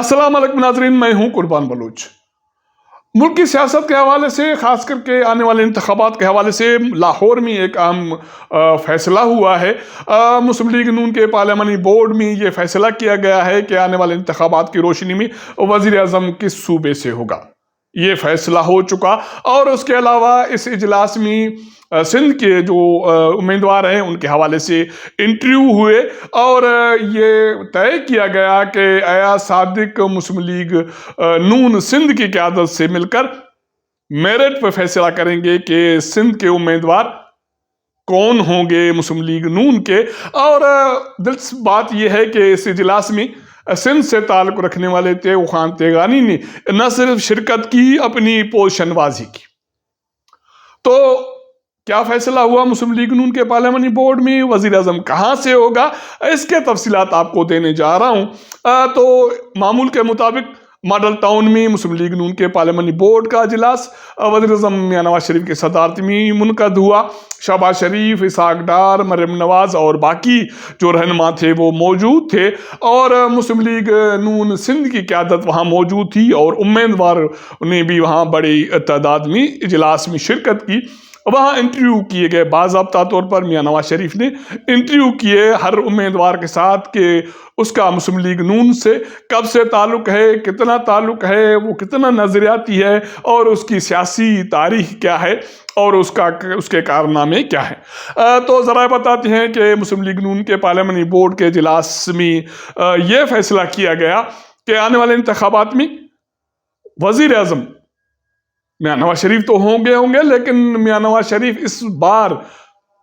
अस्सलाम वालेकुम नाज़रीन, मैं हूं कुर्बान बलूच। मुल्क की सियासत के हवाले से, ख़ास करके आने वाले इंतखाबात के हवाले से लाहौर में एक अहम फैसला हुआ है। मुस्लिम लीग नून के पार्लियामानी बोर्ड में ये फैसला किया गया है कि आने वाले इंतखाबात की रोशनी में वज़ीर आज़म किस सूबे से होगा, ये फैसला हो चुका। और उसके अलावा इस इजलास में सिंध के जो उम्मीदवार हैं उनके हवाले से इंटरव्यू हुए और ये तय किया गया कि अयाज सादिक मुस्लिम लीग नून सिंध की क़यादत से मिलकर मेरिट पर फैसला करेंगे कि सिंध के उम्मीदवार कौन होंगे मुस्लिम लीग नून के। और दिलचस्प बात यह है कि इस इजलास में सिंध से ताल्लुक़ रखने वाले तेऊ खान तेगानी ने न सिर्फ शिरकत की, अपनी पोशनबाजी की। तो क्या फैसला हुआ मुस्लिम लीग नून के पार्लियामानी बोर्ड में, वज़ीर आज़म कहाँ से होगा, इसके तफसीलात आपको देने जा रहा हूँ। तो मामूल के मुताबिक मॉडल टाउन में मुस्लिम लीग नून के पार्लियामानी बोर्ड का इजलास वज़ीर आज़म मियां नवाज शरीफ की सदारत में मुनक़द हुआ। शहबाज शरीफ, इसहाक डार, मरियम नवाज और बाकी जो रहनुमा थे वो मौजूद थे और मुस्लिम लीग नून सिंध की क़यादत वहाँ मौजूद थी और उम्मीदवार ने भी वहाँ बड़ी तादाद में इजलास में शिरकत की। वहाँ इंटरव्यू किए गए, बाज़ाब्ता तौर पर मियां नवाज शरीफ ने इंटरव्यू किए हर उम्मीदवार के साथ कि उसका मुस्लिम लीग नून से कब से ताल्लुक़ है, कितना ताल्लुक़ है, वो कितना नज़रियाती है और उसकी सियासी तारीख़ क्या है और उसके कारनामे क्या हैं। तो ज़रा बताते हैं कि मुस्लिम लीग नून के पार्लियामानी बोर्ड के इजलास में ये फैसला किया गया कि आने वाले इंतखाबात में वज़ीर आज़म मियां नवाज शरीफ तो होंगे, लेकिन मियां नवाज शरीफ इस बार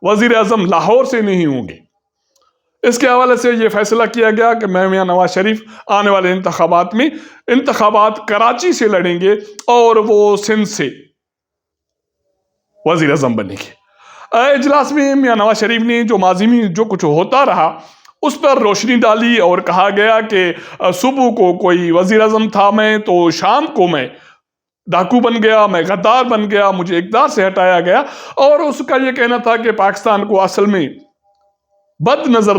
वज़ीर आज़म लाहौर से नहीं होंगे। इसके हवाले से ये फैसला किया गया कि मियां नवाज शरीफ आने वाले इंतखाबात में इंतखाबात कराची से लड़ेंगे और वो सिंध से वज़ीर आज़म बनेंगे। इजलास में मियां नवाज शरीफ ने जो माजी में जो कुछ होता रहा उस पर रोशनी डाली और कहा गया कि सुबह को कोई वज़ीर आज़म था मैं, तो शाम को मैं डाकू बन गया, मैं गद्दार बन गया, मुझे इक़्तिदार से हटाया गया। और उसका ये कहना था कि पाकिस्तान को असल में बद नज़र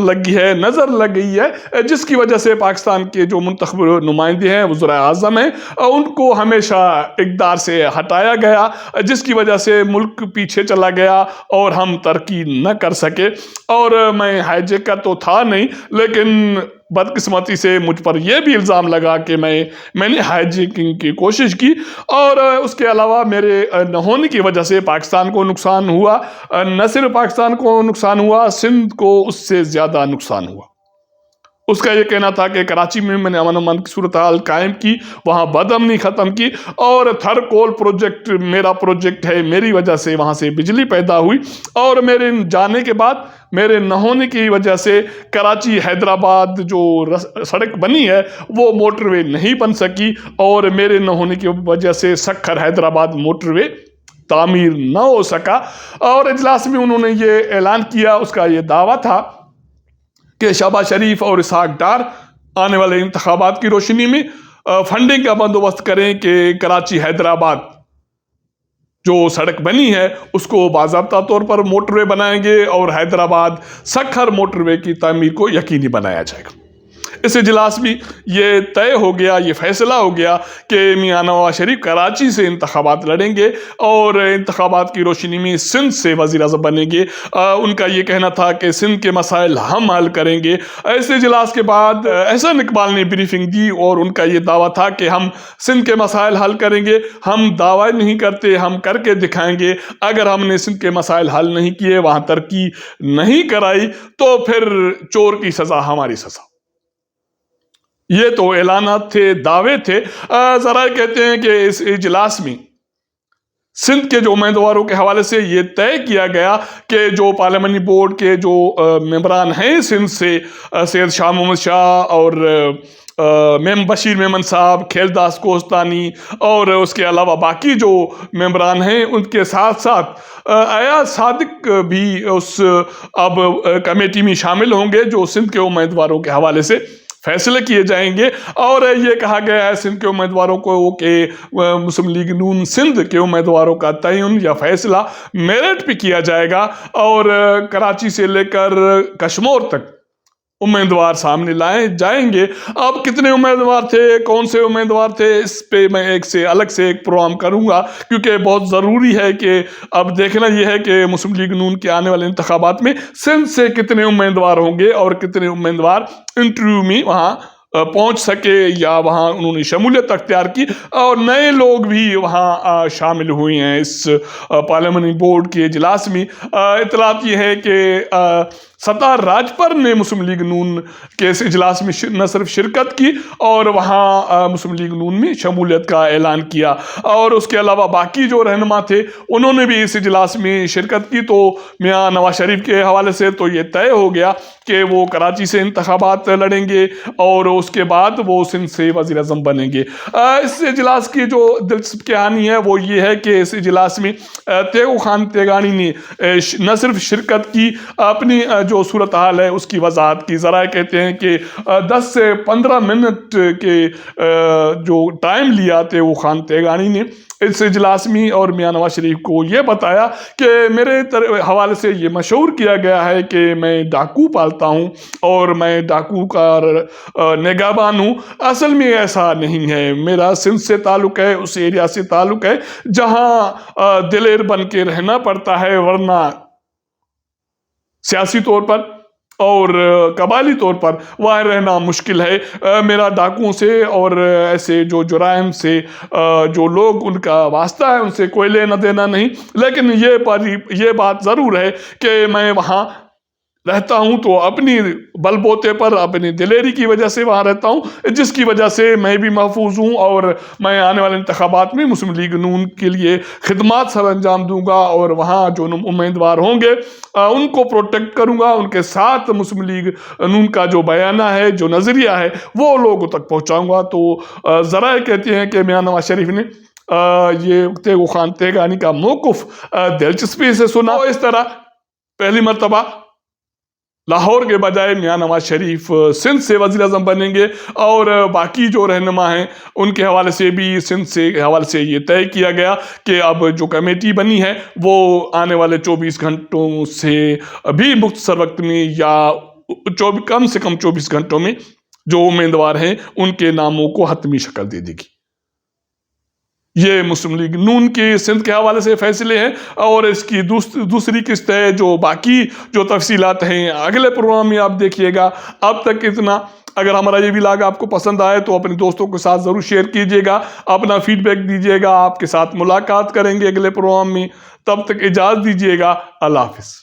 नज़र लग गई है, जिसकी वजह से पाकिस्तान के जो मुंतखब नुमाइंदे हैं, वज़ीर आज़म हैं, उनको हमेशा इक़्तिदार से हटाया गया, जिसकी वजह से मुल्क पीछे चला गया और हम तरक्की न कर सके। और मैं हाईजैकर तो था नहीं, लेकिन बदकिस्मती से मुझ पर यह भी इल्ज़ाम लगा कि मैंने हाईजैकिंग की कोशिश की और उसके अलावा मेरे न होने की वजह से पाकिस्तान को नुकसान हुआ। न सिर्फ पाकिस्तान को नुकसान हुआ, सिंध को उससे ज़्यादा नुकसान हुआ। उसका ये कहना था कि कराची में मैंने अमन अमान की सूरत हाल कायम की, वहाँ बदअमनी ख़त्म की और थरकोल प्रोजेक्ट मेरा प्रोजेक्ट है, मेरी वजह से वहाँ से बिजली पैदा हुई और मेरे जाने के बाद, मेरे न होने की वजह से कराची हैदराबाद जो सड़क बनी है वो मोटरवे नहीं बन सकी और मेरे न होने की वजह से सक्खर हैदराबाद मोटरवे तामीर न हो सका। और इजलास में उन्होंने ये ऐलान किया, उसका ये दावा था कि शहबाज शरीफ और इसहाक डार आने वाले इंतखाबात की रोशनी में फंडिंग का बंदोबस्त करें कि कराची हैदराबाद जो सड़क बनी है उसको बाज़ाब्ता तौर पर मोटरवे बनाएंगे और हैदराबाद सक्खर मोटरवे की तामीर को यकीनी बनाया जाएगा। इस इजलास में ये तय हो गया, ये फैसला हो गया कि मियां नवाज शरीफ कराची से इंतखाबात लड़ेंगे और इंतखाबात की रोशनी में सिंध से वज़ीर आज़म बनेंगे। उनका ये कहना था कि सिंध के मसाइल हम हल करेंगे। ऐसे इजलास के बाद एहसान इकबाल ने ब्रीफिंग दी और उनका ये दावा था कि हम सिंध के मसाइल हल करेंगे, हम दावा नहीं करते, हम करके दिखाएंगे। अगर हमने सिंध के मसाइल हल नहीं किए, वहाँ तरक्की नहीं कराई, तो फिर चोर की सज़ा हमारी सज़ा। ये तो ऐलानात थे, दावे थे। ज़रा कहते हैं कि इस इजलास में सिंध के जो उम्मीदवारों के हवाले से ये तय किया गया कि जो पार्लियामानी बोर्ड के जो मेंबरान हैं सिंध से, सैयद शाह मोहम्मद शाह और बशीर मेमन साहब, खेलदास कोस्तानी और उसके अलावा बाकी जो मेंबरान हैं, उनके साथ साथ अयाज सादिक भी उस अब कमेटी में शामिल होंगे जो सिंध के उम्मीदवारों के हवाले से फैसले किए जाएंगे। और ये कहा गया है सिंध के उम्मीदवारों को कि मुस्लिम लीग नून सिंध के उम्मीदवारों का तयन या फैसला मेरिट पे किया जाएगा और कराची से लेकर कश्मीर तक امیدوار سامنے لائے جائیں گے۔ اب کتنے امیدوار تھے، کون سے امیدوار تھے، اس پہ میں الگ سے ایک پروگرام کروں گا، کیونکہ بہت ضروری ہے کہ اب دیکھنا یہ ہے کہ مسلم لیگ نون کے آنے والے انتخابات میں سندھ سے کتنے امیدوار ہوں گے اور کتنے امیدوار انٹرویو میں وہاں پہنچ سکے یا وہاں انہوں نے شمولیت اختیار کی، اور نئے لوگ بھی وہاں شامل ہوئے ہیں اس پارلیمانی بورڈ کے اجلاس میں۔ اطلاعات یہ ہے کہ ستار راجپر نے مسلم لیگ نون کے اس اجلاس میں نہ صرف شرکت کی اور وہاں مسلم لیگ نون میں شمولیت کا اعلان کیا، اور اس کے علاوہ باقی جو رہنما تھے انہوں نے بھی اس اجلاس میں شرکت کی۔ تو میاں نواز شریف کے حوالے سے تو یہ طے ہو گیا کہ وہ کراچی سے انتخابات لڑیں گے اور اس کے بعد وہ سندھ سے وزیر اعظم بنیں گے۔ اس اجلاس کی جو دلچسپ کہانی ہے وہ یہ ہے کہ اس اجلاس میں تیغو خان تیگانی نے نہ صرف شرکت کی، اپنی جو صورتحال ہے اس کی وضاحت کی۔ ذرائع کہتے ہیں کہ 10 سے 15 منٹ کے جو ٹائم لیا تیغو خان تیگانی نے اس اجلاس میں، اور میاں نواز شریف کو یہ بتایا کہ میرے حوالے سے یہ مشہور کیا گیا ہے کہ میں ڈاکو پالتا ہوں اور میں ڈاکو کا نگہبان ہوں۔ اصل میں ایسا نہیں ہے، میرا سندھ سے تعلق ہے، اس ایریا سے تعلق ہے جہاں دلیر بن کے رہنا پڑتا ہے، ورنہ سیاسی طور پر اور قبائلی طور پر وہاں رہنا مشکل ہے۔ میرا ڈاکوؤں سے اور ایسے جو جرائم سے جو لوگ ان کا واسطہ ہے ان سے کوئی لینا دینا نہیں، لیکن یہ بات ضرور ہے کہ میں وہاں رہتا ہوں تو اپنی بل بوتے پر، اپنی دلیری کی وجہ سے وہاں رہتا ہوں، جس کی وجہ سے میں بھی محفوظ ہوں، اور میں آنے والے انتخابات میں مسلم لیگ نون کے لیے خدمات سر انجام دوں گا، اور وہاں جو امیدوار ہوں گے ان کو پروٹیکٹ کروں گا، ان کے ساتھ مسلم لیگ نون کا جو بیانہ ہے، جو نظریہ ہے، وہ لوگوں تک پہنچاؤں گا۔ تو ذرائع کہتے ہیں کہ میاں نواز شریف نے یہ تیغو خان تیگانی کا موقف دلچسپی سے سنا۔ اس طرح پہلی مرتبہ لاہور کے بجائے میاں نواز شریف سندھ سے وزیر اعظم بنیں گے، اور باقی جو رہنما ہیں ان کے حوالے سے بھی سندھ سے حوالے سے یہ طے کیا گیا کہ اب جو کمیٹی بنی ہے وہ آنے والے 24 گھنٹوں سے بھی مختصر وقت میں یا کم سے کم 24 گھنٹوں میں جو امیدوار ہیں ان کے ناموں کو حتمی شکل دے دے گی۔ یہ مسلم لیگ نون کے سندھ کے حوالے سے فیصلے ہیں، اور اس کی دوسری قسط ہے جو باقی جو تفصیلات ہیں اگلے پروگرام میں آپ دیکھیے گا۔ اب تک اتنا۔ اگر ہمارا یہ ولاگ آپ کو پسند آئے تو اپنے دوستوں کے ساتھ ضرور شیئر کیجیے گا، اپنا فیڈ بیک دیجیے گا۔ آپ کے ساتھ ملاقات کریں گے اگلے پروگرام میں، تب تک اجازت دیجیے گا۔ اللہ حافظ۔